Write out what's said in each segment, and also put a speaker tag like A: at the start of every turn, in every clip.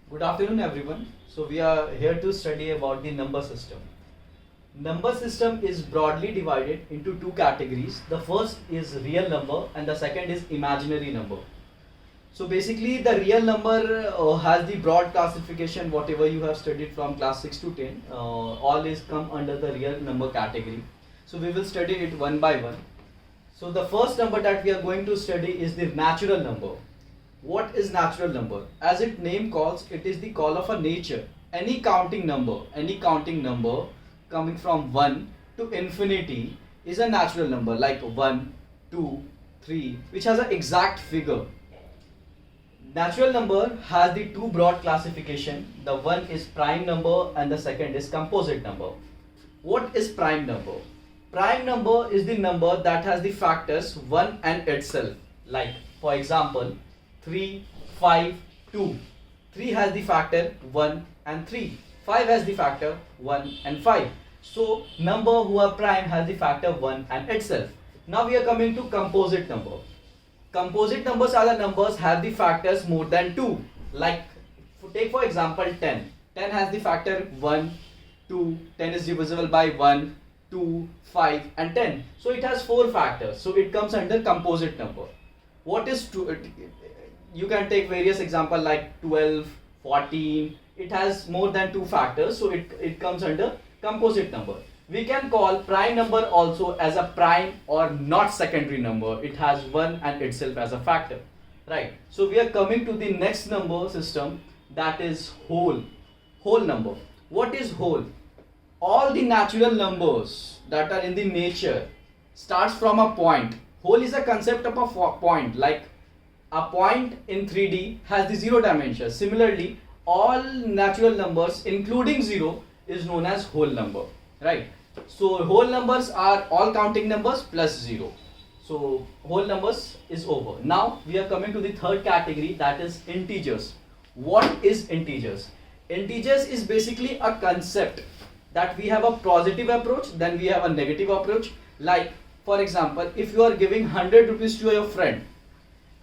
A: Good afternoon, everyone. So we are here to study about the number system. Number system is broadly divided into two categories. The first is real number and the second is imaginary number. So basically the real number has the broad classification, whatever you have studied from class 6 to 10, all is come under the real number category. So we will study it one by one. So the first number that we are going to study is the natural number. What is natural number? As its name calls, it is the call of a nature. Any counting number coming from 1 to infinity is a natural number, like 1, 2, 3, which has an exact figure. Natural number has the two broad classification. The one is prime number and the second is composite number. What is prime number? Prime number is the number that has the factors 1 and itself. Like for example, 3, 5, 2. 3 has the factor 1 and 3. 5 has the factor 1 and 5. So number who are prime has the factor 1 and itself. Now we are coming to composite number. Composite numbers are the numbers have the factors more than 2. Like take for example 10. 10 has the factor 1, 2, 10 is divisible by 1, 2, 5 and 10. So it has 4 factors. So it comes under composite number. What is 2? You can take various examples like 12, 14. It has more than 2 factors. So it comes under composite number. We can call prime number also as a prime or not secondary number. It has 1 and itself as a factor. Right. So we are coming to the next number system, that is whole. Whole number. What is whole? All the natural numbers that are in the nature starts from a point. Whole is a concept of a point. Like a point in 3D has the 0 dimension. Similarly, all natural numbers including 0 is known as whole number. Right. So whole numbers are all counting numbers plus 0. So whole numbers is over. Now we are coming to the third category, that is integers. What is integers? Integers is basically a concept that we have a positive approach, then we have a negative approach. Like for example, if you are giving 100 rupees to your friend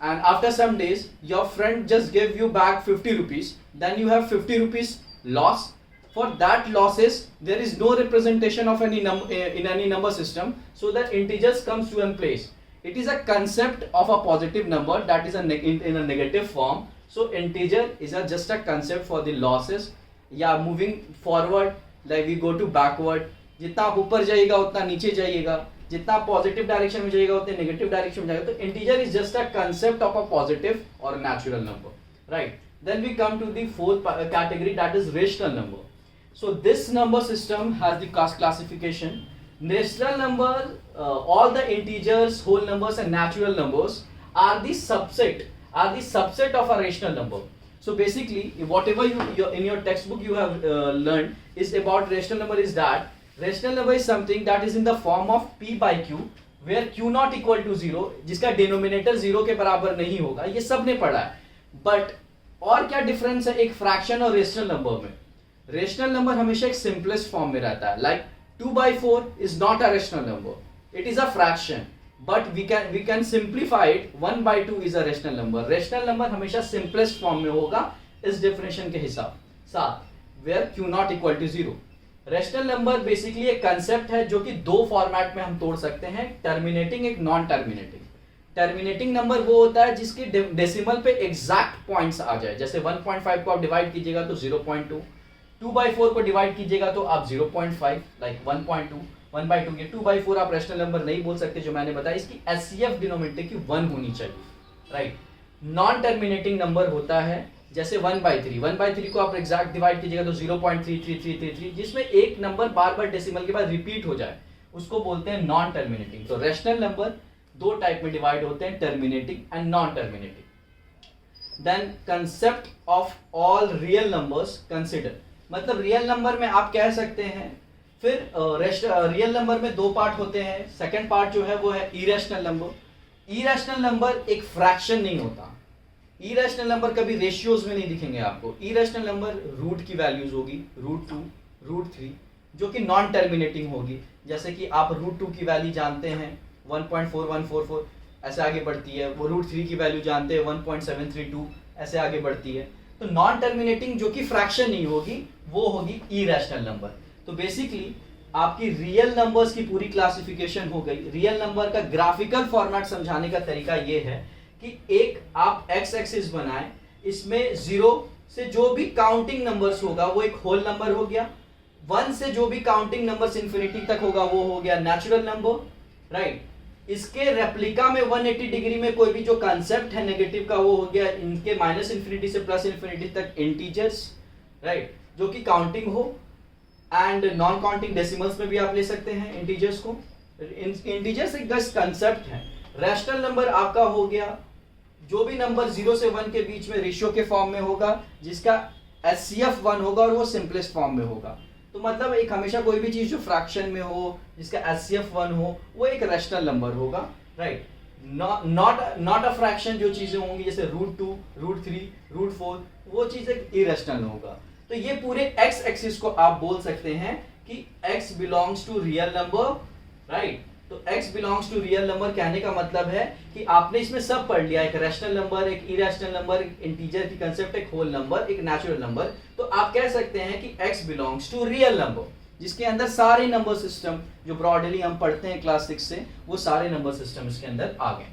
A: and after some days your friend just gave you back 50 rupees, then you have 50 rupees loss. For that losses, there is no representation of any in any number system, so that integers comes to in place. It is a concept of a positive number that is in a negative form. So integer is just a concept for the losses. Yeah, moving forward, like we go to backward, जितना आप ऊपर जाइएगा उतना नीचे जाइएगा, जितना positive direction में जाइएगा उतने नेगेटिव डायरेक्शन में जाएगा. तो integer is just a concept of a positive और natural number. Right. Then we come to the fourth category, that is rational number. So this number system has the classification. Rational number, all the integers, whole numbers and natural numbers are the subset of a rational number. So basically whatever you in your textbook you have learned is about rational number is that rational number is something that is in the form of p by q, where q not equal to 0, जिसका denominator 0 के बराबर नहीं होगा. ये सब ने पढ़ा है. बट और क्या डिफरेंस है एक फ्रैक्शन और रेशनल नंबर में? रेशनल नंबर हमेशा एक सिंपलेस्ट फॉर्म में रहता है. Like 2/4 is not a rational number, it is a fraction. But we can simplify it. 1/2 is a rational number. Rational number हमेशा सिंपलेस्ट फॉर्म में होगा इस डेफिनेशन के हिसाब साथ, where q not equal to 0. Rational number basically एक concept है जो कि दो फॉर्मेट में हम तोड़ सकते हैं, टर्मिनेटिंग एक नॉन टर्मिनेटिंग. टर्मिनेटिंग नंबर वो होता है जिसके डेसिमल पे एग्जैक्ट पॉइंट्स आ जाए. जैसे 1.5 को आप डिवाइड कीजिएगा तो 0.2, 2/4 को डिवाइड कीजिएगा तो आप 0.5, लाइक 1.2, 1/2. ये 2/4 आप रेशनल नंबर नहीं बोल सकते जो मैंने बताया. इसकी एचसीएफ डिनोमिनेटर की 1 होनी चाहिए. राइट. नॉन टर्मिनेटिंग नंबर होता है जैसे 1/3. 1/3 को आप एग्जैक्ट डिवाइड कीजिएगा तो 0.33333, जिसमें एक नंबर बार बार डेसिमल के बाद रिपीट हो जाए, उसको बोलते हैं नॉन टर्मिनेटिंग. तो रेशनल नंबर दो टाइप में डिवाइड होते हैं, terminating and non terminating. Then concept of all real numbers consider. मतलब रियल नंबर में आप कह सकते हैं, फिर रियल नंबर में दो पार्ट होते हैं. सेकंड पार्ट जो है वो है इरेशनल नंबर. इरेशनल नंबर एक फ्रैक्शन नहीं होता. इरेशनल नंबर कभी रेशियोज में नहीं दिखेंगे आपको. इरेशनल नंबर रूट की वैल्यूज होगी, √2, √3, जो कि नॉन टर्मिनेटिंग होगी. जैसे कि आप √2 की वैल्यू जानते हैं 1.4144, ऐसे आगे बढ़ती है. वो √3 की वैल्यू जानते हैं 1.732, ऐसे आगे बढ़ती है. तो नॉन टर्मिनेटिंग जो कि फ्रैक्शन नहीं होगी वो होगी इरेशनल नंबर। तो बेसिकली आपकी रियल नंबर्स की पूरी क्लासिफिकेशन हो गई। रियल नंबर का ग्राफिकल फॉर्मेट समझाने का तरीका ये है कि एक आप एक्स एक्सिस बनाएं, इसमें 0 से जो भी काउंटिंग नंबर्स होगा वो एक होल नंबर हो गया, 1 से जो भी काउंटिंग नंबर्स इंफिनिटी तक होगा वो हो गया नेचुरल नंबर, राइट। इसके रेप्लिका में 180 डिग्री में कोई भी जो कंसेप्ट है नेगेटिव का वो हो गया इनके माइनस इंफिनिटी से प्लस इंफिनिटी तक इंटीजर्स, राइट, जो कि काउंटिंग हो। एंड नॉन काउंटिंग डेसिमल्स में भी आप ले सकते हैं इंटीजर्स को। इंटीजर्स एक बस कंसेप्ट है। रैशनल नंबर आपका हो गया जो भी नंबर 0 से 1 के बीच में रेशियो के फॉर्म में होगा जिसका HCF 1 होगा और वो सिंपलेस्ट फॉर्म में होगा। तो मतलब एक हमेशा कोई भी चीज जो फ्रैक्शन में हो जिसका HCF 1 हो वो एक रैशनल नंबर होगा, राइट। नॉट अ फ्रैक्शन जो चीजें होंगी जैसे √2, √3, √4 वो चीज एक इरेशनल होगा। तो ये पूरे x एक्सिस को आप बोल सकते हैं कि x belongs to real number, right. तो x belongs to real number कहने का मतलब है कि आपने इसमें सब पढ़ लिया, एक रैशनल नंबर, एक इरेशनल नंबर, एक इंटीजर की कंसेप्ट, एक होल नंबर, एक नेचुरल नंबर। तो आप कह सकते हैं कि x belongs to real number जिसके अंदर सारे नंबर सिस्टम जो ब्रॉडली हम पढ़ते हैं क्लास 6 से वो सारे नंबर सिस्टम इसके अंदर आ गए।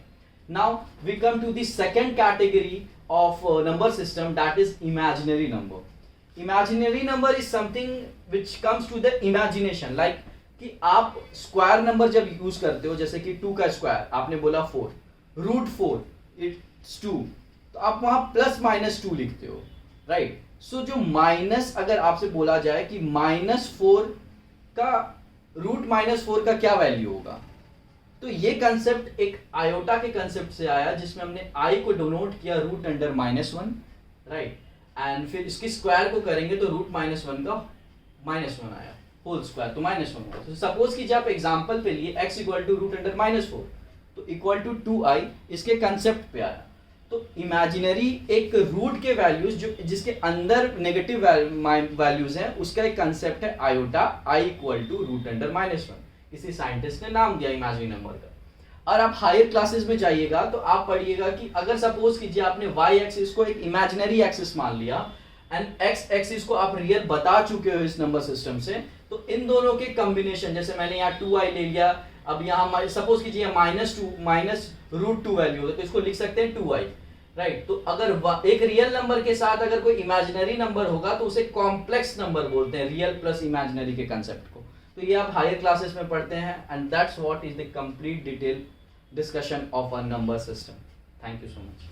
A: Now we come to the second category of number system, that is imaginary number. Imaginary number is something which comes to the imagination, like कि आप स्क्वायर नंबर जब यूज करते हो जैसे कि 2 का स्क्वायर आपने बोला 4, √4 इट्स 2, तो आप वहां +-2 लिखते हो, राइट। सो जो माइनस अगर आपसे बोला जाए कि -4 का √-4 का क्या वैल्यू होगा, तो ये कंसेप्ट एक आयोटा के कंसेप्ट से आया जिसमें हमने i को डोनोट किया √1, राइट। एंड फिर इसकी स्क्वायर को करेंगे तो √-1 का -1 आया होल स्क्वायर, तो -1 होगा। तो सपोज कीजिए आप एग्जांपल पे लिए x इक्वल टू √4 तो इक्वल टू 2i इसके कंसेप्ट पे आया। तो इमेजिनरी एक रूट के वैल्यूज जो जिसके अंदर नेगेटिव वैल्यूज हैं उसका एक कंसेप्ट है आयोटा, i इक्वल टू √1। किसी साइंटिस्ट ने नाम दिया इमेजिनरी नंबर का। और आप हायर क्लासेस में जाइएगा तो आप पढ़िएगा कि अगर सपोज कीजिए आपने y एक्सिस को एक इमेजिनरी एक्सिस मान लिया एंड x एक्सिस को आप रियल बता चुके हो इस नंबर सिस्टम से, तो इन दोनों के कॉम्बिनेशन, जैसे मैंने यहाँ 2i ले लिया, अब यहाँ सपोज कीजिए -√2 वैल्यू है तो इसको लिख सकते हैं 2i, राइट। तो अगर एक रियल नंबर के साथ अगर कोई इमेजिनरी नंबर होगा तो उसे कॉम्प्लेक्स नंबर बोलते हैं, रियल प्लस इमेजिनरी के कंसेप्ट को। तो ये आप हायर क्लासेस में पढ़ते हैं and that's what is the complete detail discussion of a number system. Thank you so much.